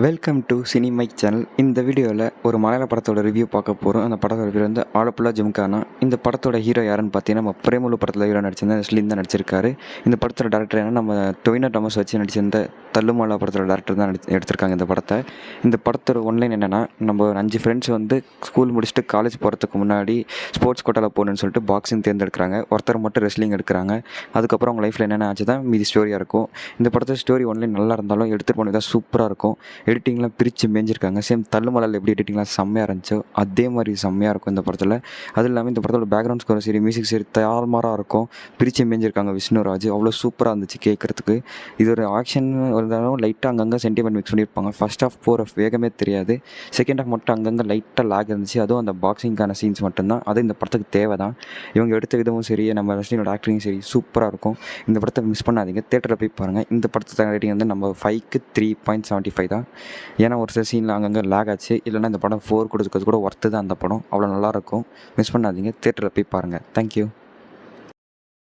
Welcome to சினிமைக் channel. இந்த வீடியோவில் ஒரு மலையாள படத்தோட ரிவ்யூ பார்க்க போகிறோம். அந்த படத்தோட பேர் வந்து ஆலப்புழா ஜிம்கானா. இந்த படத்தோட ஹீரோ யாருன்னு பார்த்தீங்கன்னா, நம்ம பிரேமலு படத்தில் ஹீரோ நடிச்சிருந்த ஸ்லிம் தான் நடிச்சிருக்காரு. இந்த படத்தோட டேரக்டர் என்ன நம்ம டொவினோ தாமஸ் வச்சு நடிச்சிருந்த தள்ளுமாலா படத்தோட டேரக்டர் தான் எடுத்திருக்காங்க இந்த படத்தை. இந்த படத்தோட ஒன்லைன் என்னென்னா, நம்ம 5 ஃப்ரெண்ட்ஸ் வந்து ஸ்கூல் முடிச்சுட்டு காலேஜ் போகிறதுக்கு முன்னாடி ஸ்போர்ட்ஸ் கோட்டாவில் போகணுன்னு சொல்லிட்டு பாக்ஸிங் தேர்ந்தெடுக்கிறாங்க. ஒருத்தர் மட்டும் ரெஸ்லிங் எடுக்கிறாங்க. அதுக்கப்புறம் அவங்க லைஃப்பில் என்னென்ன ஆச்சு தான் மீதி ஸ்டோரியாக இருக்கும். இந்த படத்தோட ஸ்டோரி ஒன்லைன் நல்லா இருந்தாலும் எடுத்துகிட்டு போனது தான் சூப்பராக இருக்கும். எடிட்டிங்லாம் பிரித்து மேய்ஞ்சிருக்காங்க. சேம் தள்ளுமலையில் எப்படி எடிட்டிங்லாம் செம்மையாக இருந்துச்சோ அதே மாதிரி செம்மையாக இருக்கும் இந்த படத்தில். அதுவும் இல்லாமல் இந்த படத்தோட பேக்ரவுண்ட் ஸ்கோர் சரி, மியூசிக் சரி தாறுமாறாக இருக்கும். பிரித்து மேய்ஞ்சிருக்காங்க விஷ்ணுராஜ். அவ்வளோ சூப்பராக இருந்துச்சு கேட்குறதுக்கு. இது ஒரு ஆக்ஷன் இருந்தாலும் லைட்டாக அங்கங்கே சென்டிமெண்ட் மிக்ஸ் பண்ணியிருப்பாங்க. ஃபர்ஸ்ட் ஆஃப் போகிற வேகமே தெரியாது. செகண்ட் ஆஃப் மட்டும் அங்கங்கே லைட்டாக லேக் இருந்துச்சு. அதுவும் அந்த பாக்ஸிங்கான சீன்ஸ் மட்டும்தான். அது இந்த படத்துக்கு தேவை தான். இவங்க எடுத்த விதமும் சரி, நம்ம ரஷ்னியோட ஆக்டிங்கும் சரி சூப்பராக இருக்கும். இந்த படத்தை மிஸ் பண்ணாதீங்க. தேட்டரில் போய் பாருங்கள். இந்த படத்தை ரேட்டிங் வந்து நம்ம 5க்கு 3.75 தான். ஏன்னா ஒரு சில சீனில் அங்கங்கே லேக் ஆச்சு. இல்லைனா இந்த படம் 4 கொடுத்துக்கிறது கூட ஒர்த்து தான். அந்த படம் அவ்வளோ நல்லாயிருக்கும். மிஸ் பண்ணாதீங்க. தேட்டரில் போய் பாருங்கள். தேங்க்யூ.